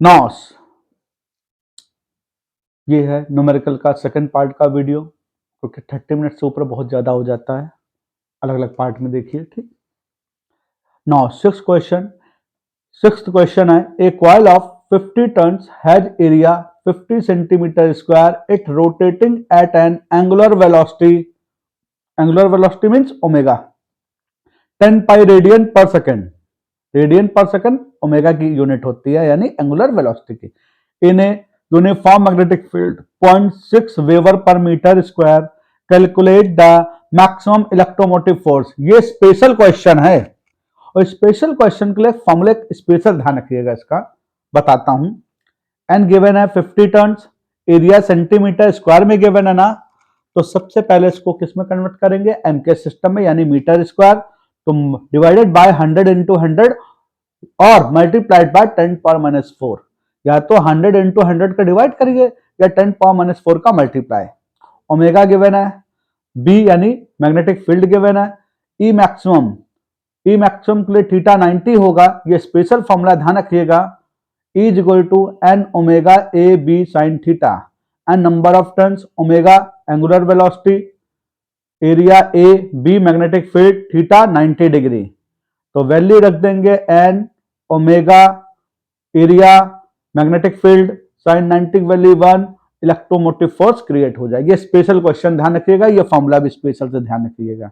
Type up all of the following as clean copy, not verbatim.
नॉस, ये है न्यूमेरिकल का सेकंड पार्ट का वीडियो, क्योंकि 30 मिनट से ऊपर बहुत ज़्यादा हो जाता है, अलग अलग पार्ट में देखिए। ठीक, नाउ सिक्स्थ क्वेश्चन है, a coil of 50 turns has area 50 centimetre square, it rotating at an angular velocity means omega 10 pi radian per second omega की यूनिट होती है, यानी एंगुलर वेलोसिटी की। In a uniform magnetic field 0.6 weber per metre square, calculate the maximum electromotive force. ये special question है, और special question के लिए फॉर्मूले स्पेशल ध्यान रखिएगा, इसका बताता हूं। एन गिवन है 50 टन्स, एरिया सेंटीमीटर स्क्वायर में गिवन है ना, तो सबसे पहले इसको किस में कन्वर्ट करेंगे, एम के सिस्टम में, यानी मीटर स्क्वायर, तो डिवाइडेड बाय 100 इंटू 100 और मल्टीप्लाइड बाय 10⁻⁻⁴, या तो 100 इंटू 100 का डिवाइड करिए या 10⁻⁻⁴ का मल्टीप्लाई। ओमेगा गिवन है, बी यानी मैग्नेटिक फील्ड गिवन है, ई मैक्सिमम के लिए थीटा 90 होगा, ये स्पेशल फॉर्मूला ध्यान रखिएगा, E is equal to N omega A B sine theta, N number of turns, omega angular velocity, area A B magnetic field, theta 90 degree. तो value रख देंगे N omega area magnetic field sine 90 value 1, electromotive force create हो जाएगी। ये special question ध्यान रखिएगा, ये formula भी स्पेशल से ध्यान रखिएगा।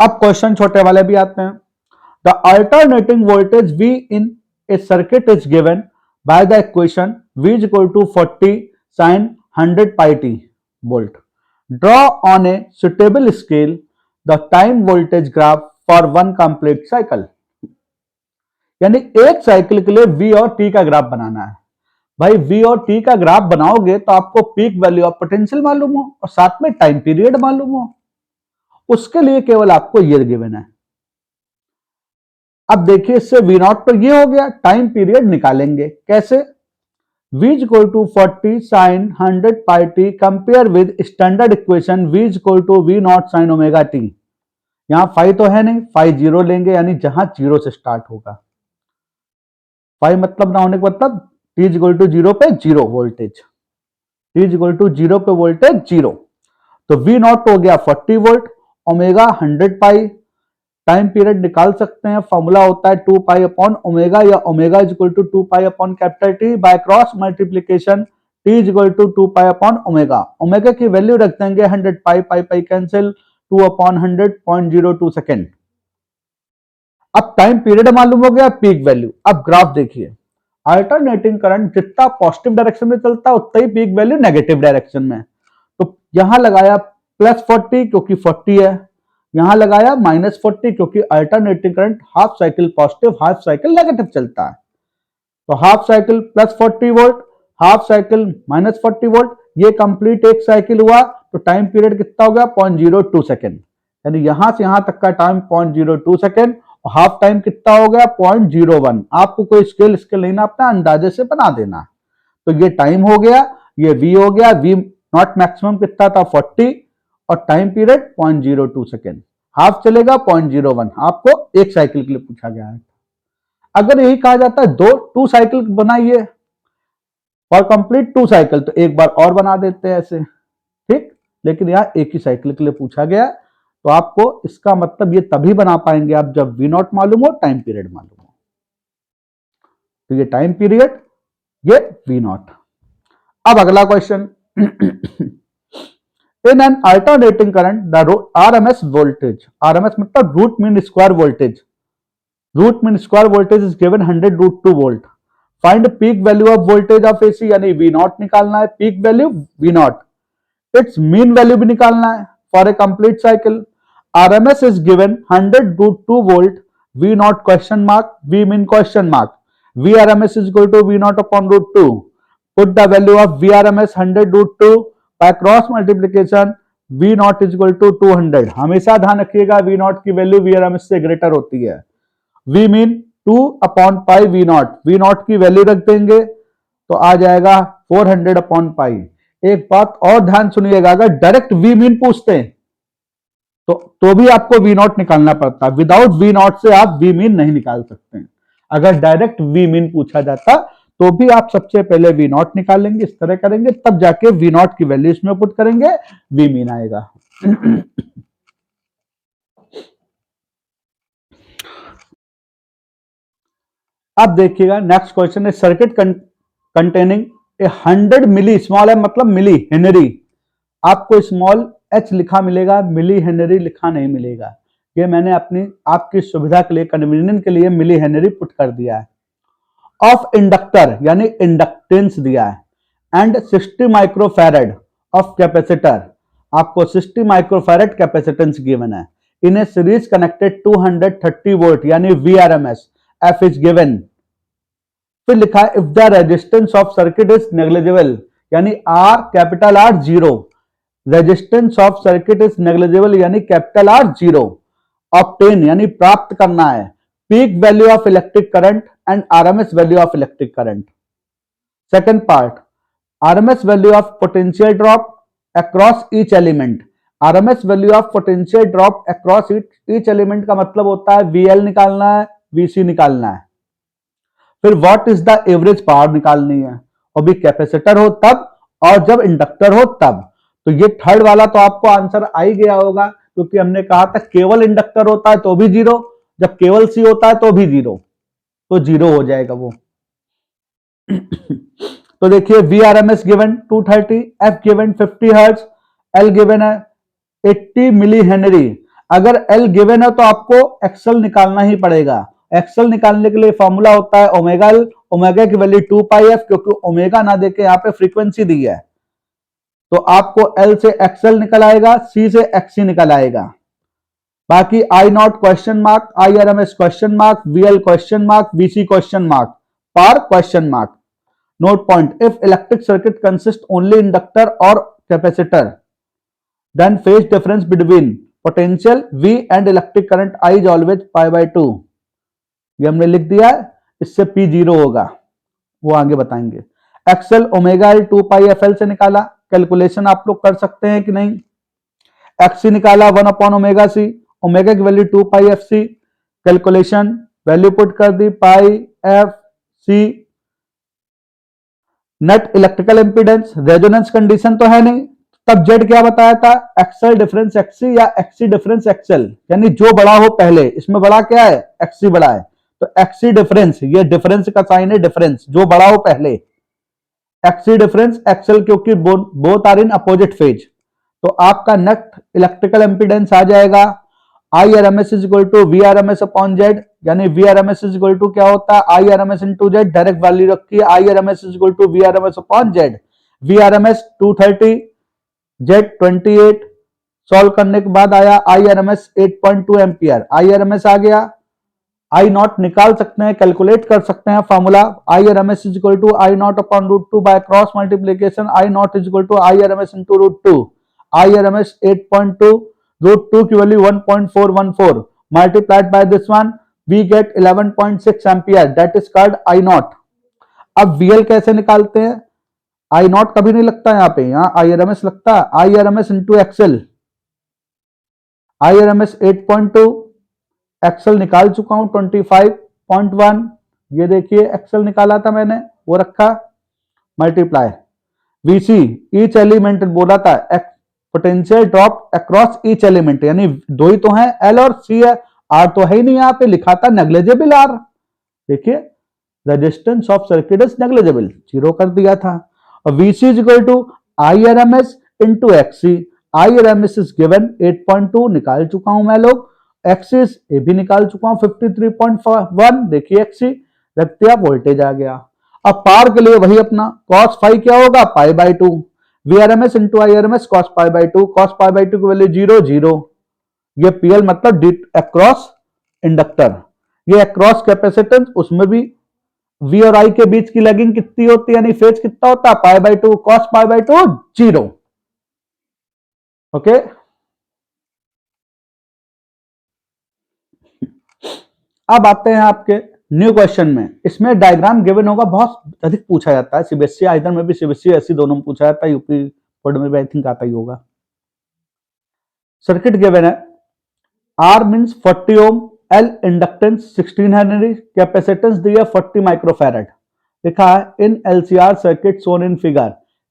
अब क्वेश्चन छोटे वाले भी आते हैं। The alternating voltage V in a circuit is given by the equation V is equal to 40 sin 100 pi t volt. Draw on a suitable scale the time voltage graph for one complete cycle. यानी एक cycle के लिए V और T का graph बनाना है। भाई V और T का ग्राफ बनाओगे तो आपको पीक वैल्यू ऑफ पोटेंशियल मालूम हो और साथ में टाइम पीरियड मालूम हो, उसके लिए केवल आपको ये गिवन है। अब देखिए, इससे V नॉट तो ये हो गया, टाइम पीरियड निकालेंगे कैसे, V is equal to 40 sine 100 pi T compare with standard equation V is equal to V naught sine omega T. यहां फाई तो है नहीं, फाई जीरो लेंगे, यानी जहां जीरो से स्टार्ट होगा, फाई मतलब ना होने का मतलब T is equal to zero पे zero voltage, T is equal to zero पे वोल्टेज जीरो, तो V नॉट हो गया 40 volt, omega 100 pi, time period निकाल सकते हैं, फॉर्मूला होता है 2 पाई अपॉन ओमेगा, या omega is equal to 2 pi upon capital T by cross multiplication, T is equal to 2 pi upon omega. Omega की वैल्यू रख देंगे 100 पाई, पाई पाई कैंसिल, 2 अपॉन 100 0.02 सेकेंड। अब टाइम पीरियड मालूम हो गया, पीक वैल्यू। अब graph देखिए, अल्टरनेटिंग करंट जितना पॉजिटिव डायरेक्शन में चलता है उतना ही पीक वैल्यू नेगेटिव डायरेक्शन में। तो यहां लगाया +40 क्योंकि 40 है, यहां लगाया -40 क्योंकि alternating current half cycle positive half cycle negative चलता है। तो half cycle +40 volt, half cycle -40 volt, ये कंप्लीट एक साइकिल हुआ, तो टाइम पीरियड कितना हो गया 0.02 सेकेंड, यानी यहां से यहां तक का टाइम 0.02 सेकेंड, और हाफ टाइम कितना हो गया 0.01। आपको कोई स्केल नहीं नापना, अंदाजे से बना देना। तो ये टाइम हो गया, ये V हो गया, V नॉट मैक्सिमम कितना था 40, और टाइम पीरियड 0.02 सेकेंड, हाफ चलेगा 0.01, आपको एक साइकिल के लिए पूछा गया है। अगर यही कहा जाता है टू साइकिल बनाइए और कंप्लीट 2 साइकिल, तो एक बार और बना देते हैं ऐसे, ठीक, लेकिन यहां एक ही साइकिल के लिए पूछा गया, तो आपको इसका मतलब ये तभी बना पाएंगे आप जब V नॉट मालूम हो, टाइम पीरियड मालूम हो। तो ये टाइम पीरियड, ये V नॉट। अब अगला question, in an alternating current the RMS voltage, RMS मतलब root mean square voltage, root mean square voltage is given 100√2 volt, find peak value of voltage of AC, यानी V naught निकालना है, peak value V naught, it's mean value भी निकालना है for a complete cycle. RMS is given 100√2 volt, V naught question mark, V mean question mark, VRMS is equal to V naught upon √2, put the value of VRMS 100√2 by cross multiplication, V naught is equal to 200। हमेशा ध्यान रखिएगा V naught की वैल्यू VRMS से greater होती है। V mean 2 upon pi V naught, V naught की value रख देंगे तो आ जाएगा 400 अपॉन पाई। एक बात और ध्यान सुनिएगा, अगर डायरेक्ट V मीन पूछते हैं तो भी आपको V नॉट निकालना पड़ता है, विदाउट V नॉट से आप V मीन नहीं निकाल सकते हैं। अगर डायरेक्ट वी मीन पूछा जाता तो भी आप सबसे पहले वी नॉट निकालेंगे, इस तरह करेंगे, तब जाके वी नॉट की वैल्यू इसमें पुट करेंगे, वी मीन आएगा। अब देखिएगा नेक्स्ट क्वेश्चन है circuit containing a 100 milli, small है मतलब मिली हेनरी, आपको स्मॉल एच लिखा मिलेगा, मिली हेनरी लिखा नहीं मिलेगा। ये मैंने अपनी आपकी सुविधा के लिए, कन्वीनियंस के लिए मिली हेनरी पुट कर दिया है। ऑफ इंडक्टर यानी इंडक्टेंस दिया है एंड 60 माइक्रोफैरेड ऑफ कैपेसिटर, आपको 60 माइक्रोफैरेड कैपेसिटेंस गिवन है in a series connected 230 volt यानी वीआरएमएस, एफ इज गिवन। फिर लिखा है if the resistance of circuit is negligible यानी R capital R zero, resistance of circuit is negligible यानी capital R zero, obtain यानी प्राप्त करना है peak value of electric current and RMS value of electric current. Second part RMS value of potential drop across each element, RMS value of potential drop across each element का मतलब होता है V L निकालना है, वीसी निकालना है। फिर what is the average power निकालनी है, और भी कैपेसिटर हो तब और जब इंडक्टर हो तब। तो ये थर्ड वाला तो आपको आंसर आ ही गया होगा, क्योंकि हमने कहा था केवल इंडक्टर होता है तो भी जीरो, जब केवल सी होता है तो भी जीरो, तो जीरो हो जाएगा वो। तो देखिए V R M S given 230, F given 50 hertz, L given है 80 मिली हेनरी। अगर एल गिवन है तो आपको एक्सल निकालना ही पड़ेगा। एक्सल निकालने के लिए फॉर्मूला होता है ओमेगा एल, ओमेगा की वैल्यू 2 पाई एफ, क्योंकि ओमेगा ना देके यहाँ पे फ्रीक्वेंसी दी है, तो आपको एल से एक्सएल निकल आएगा, सी से एक्सी निकल आएगा। बाकी I naught question mark, I R M S question mark, VL question mark, VC question mark, पार question mark. Note point if electric circuit consist only inductor और capacitor then phase difference between potential V and electric current I is always pi by 2। ये हमने लिख दिया है, इससे P zero होगा, वो आगे बताएंगे। एक्सएल ओमेगा एल 2 पाई एफएल से निकाला, कैलकुलेशन आप लोग कर सकते हैं कि नहीं। एक्सी निकाला 1 अपॉन ओमेगा सी, ओमेगा की value 2 pi F C, calculation value put कर दी pi F C. Net electrical impedance, resonance condition तो है नहीं, तब जेड क्या बताया था, एक्सएल डिफरेंस एक्सी या एक्सी डिफरेंस एक्सएल, यानी जो बड़ा हो पहले, इसमें बड़ा क्या है, एक्सी बड़ा है, तो एक्सी डिफरेंस, ये डिफरेंस का साइन है, डिफरेंस जो बड़ा हो पहले, एक्सी डिफरेंस एक्सएल, क्योंकि both are in opposite phase, तो आपका नेट इलेक्ट्रिकल इंपीडेंस आ जाएगा I R M S is equal to V R M S upon Z, यानी V R M S is equal to क्या होता है, I R M S into Z, direct value रखी है, I R M S is equal to V R M S upon Z. V R M S 230, Z 28, solve करने के बाद आया I R M S 8.2 ampere, I R M S आ गया। I not निकाल सकते हैं, कैलकुलेट कर सकते हैं, formula I R M S is equal to I naught upon root two by cross multiplication, I naught is equal to I R M S into root two, I R M S 8.2, root two की value 1.414 multiplied by this one, we get 11.6 ampere, that is called I naught. अब VL कैसे निकालते हैं, I not कभी नहीं लगता यहाँ पे, यहाँ आई आर एम एस लगता है, I R M S into XL, I R M S 8.2, XL निकाल चुका हूं 25.1, ये देखिए एक्सएल निकाला था मैंने, वो रखा, मल्टीप्लाई वीसी ईच एलिमेंट बोला था, potential drop across each element, यानी दो ही तो हैं, एल और सी है, आर तो है ही नहीं, यहाँ पे लिखा था नेग्लिजिबल आर, देखिए resistance of circuit is negligible, zero कर दिया था। और VC is equal to I R M S into XC, I R M S is given 8.2 निकाल चुका हूं मैं लोग, एक्सिस ए भी निकाल चुका हूं 53.1, देखिए एक्सी रख दिया, वोल्टेज आ गया। अब पावर के लिए वही अपना cos फाई क्या होगा, pi by 2, V R M S into I R M S cos pi by 2, cos pi by 2 की वैल्यू 0 0, ये पीएल मतलब डी अक्रॉस इंडक्टर, ये अक्रॉस कैपेसिटेंस, उसमें भी वी और आई के बीच की लैगिंग कितनी होती है, यानी फेज कितना होता है, पाई by 2, cos pi by 2 0। Okay, अब आते हैं आपके न्यू क्वेश्चन में, इसमें डायग्राम गिवन होगा, बहुत अधिक पूछा जाता है, सीबीएसई आइदर में भी, सीबीएसई ऐसी दोनों में पूछा जाता है, यूपी बोर्ड में भी आई थिंक आता ही होगा। सर्किट गिवन है, R means 40 ohm L inductance 16 henry, capacitance दिया 40 माइक्रोफैरड। लिखा है in LCR circuit shown in figure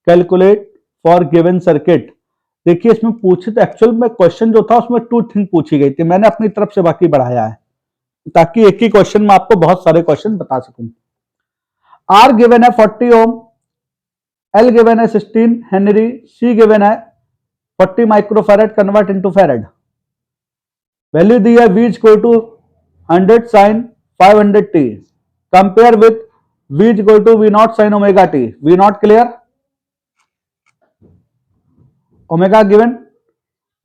calculate for given circuit. देखिए इसमें पूछे तो एक्चुअल में क्वेश्चन जो था उसमें 2 थिंग पूछी गई थी, मैंने अपनी तरफ से बाकी बढ़ाया है ताकि एक ही क्वेश्चन में आपको बहुत सारे क्वेश्चन बता सकूं। आर गिवन है 40 ओम, एल गिवन है 16 हेनरी, सी गिवन है 40 microfarad convert into farad. Value दी है v equal to 100 sin 500 t compare with v equal to v naught sin omega t। v naught clear, omega given,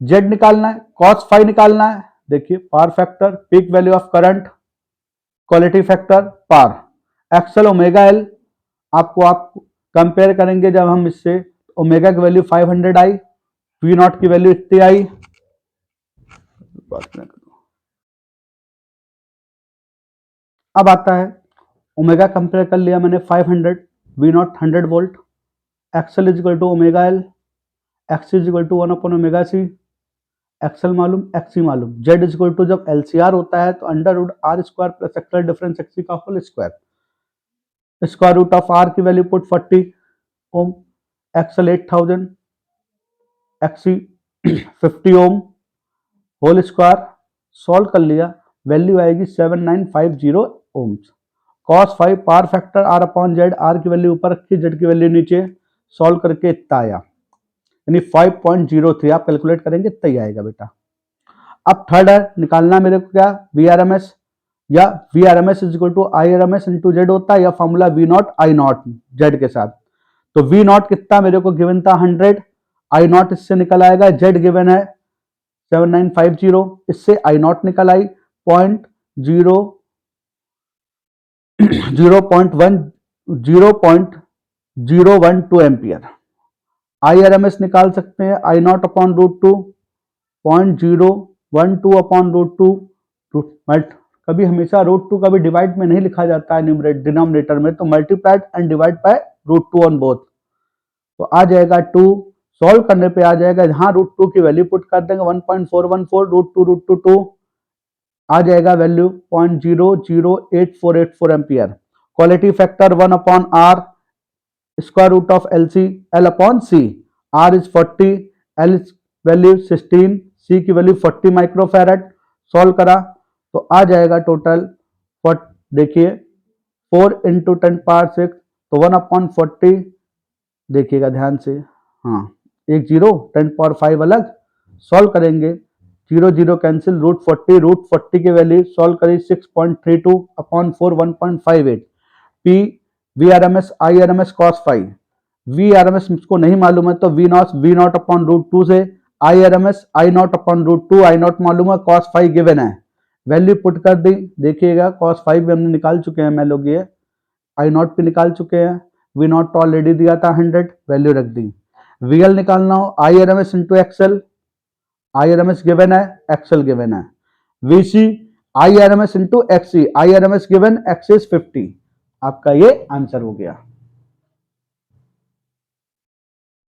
z निकालना है, cos phi निकालना है। देखिए power factor, peak value of current, quality factor, power, XL omega L आपको आप compare करेंगे जब हम इससे ओमेगा की वैल्यू 500 आई, वी नॉट की वैल्यू इतनी आई। अब आता है ओमेगा कंपेयर कर लिया मैंने 500, V naught 100 volt, XL is equal to omega L, X is equal to 1 upon omega C, XL मालूम एक्सी मालूम, जेड इज इक्वल टू जब एलसीआर होता है तो under root R square plus XL difference XC का whole square, square root of R की value put 40 ohm, XL 8000, XC 50 ohm, whole square, solve कर लिया, वैल्यू आएगी 7950 ohms. Cos 5 power factor R upon Z, R की value ऊपर रखी, Z की value नीचे, सॉल्व करके इतना आया, यानी 5.03 आप कैलकुलेट करेंगे इतना ही आएगा बेटा। अब थर्ड है निकालना मेरे को क्या, वी आर एम एस, या V R M S is equal to I R M S into Z होता है, या formula V naught I naught Z के साथ। तो वी नॉट कितना मेरे को गिवन था 100, आई नॉट इससे निकल आएगा, जेड गिवन है 7950, इससे आई नॉट निकल आई 0.012 ampere. I R M S निकाल सकते हैं, I naught upon root 2 0.012 upon root 2, कभी हमेशा रूट 2 कभी डिवाइड में नहीं लिखा जाता है न्यूमरेटर डिनोमिनेटर में, तो multiplied and divide by root 2 on both, तो आ जाएगा 2, सॉल्व करने पे आ जाएगा, यहां रूट 2 की वैल्यू पुट कर देंगे 1.414 रूट टू 2 आ जाएगा value 0.00884 ampere. Quality factor 1 upon R square root of L C, L upon C, R is 40, L is value 16, C की वैल्यू 40 माइक्रोफैरड, सॉल्व करा तो आ जाएगा टोटल, देखिए 4 इंटू 10 पावर 6, तो 1 अपॉन 40, देखिएगा ध्यान से, हाँ एक जीरो 10 पावर 5 अलग, सॉल्व करेंगे 0 0 कैंसिल, रूट 40 की वैल्यू सॉल्व करी 6.32 upon 4 1.58, P V R M S I R M S cos 5, V R M S मुझको नहीं मालूम है तो वी नॉट अपॉन रूट 2 से, I R M S I naught upon root 2, I naught मालूम है, cos 5 given है, value put कर दी, देखिएगा कॉस 5 भी हमने निकाल चुके हैं मैं लोग, ये आई नॉट भी निकाल चुके हैं, वी नॉट तो ऑलरेडी दिया था 100, वैल्यू रख दी। वीएल निकालना हो I R M S into XL, I R M S given है, एक्सएल गिवन है, VC I R M S into XC, I R M S given, X is 50, आपका ये आंसर हो गया।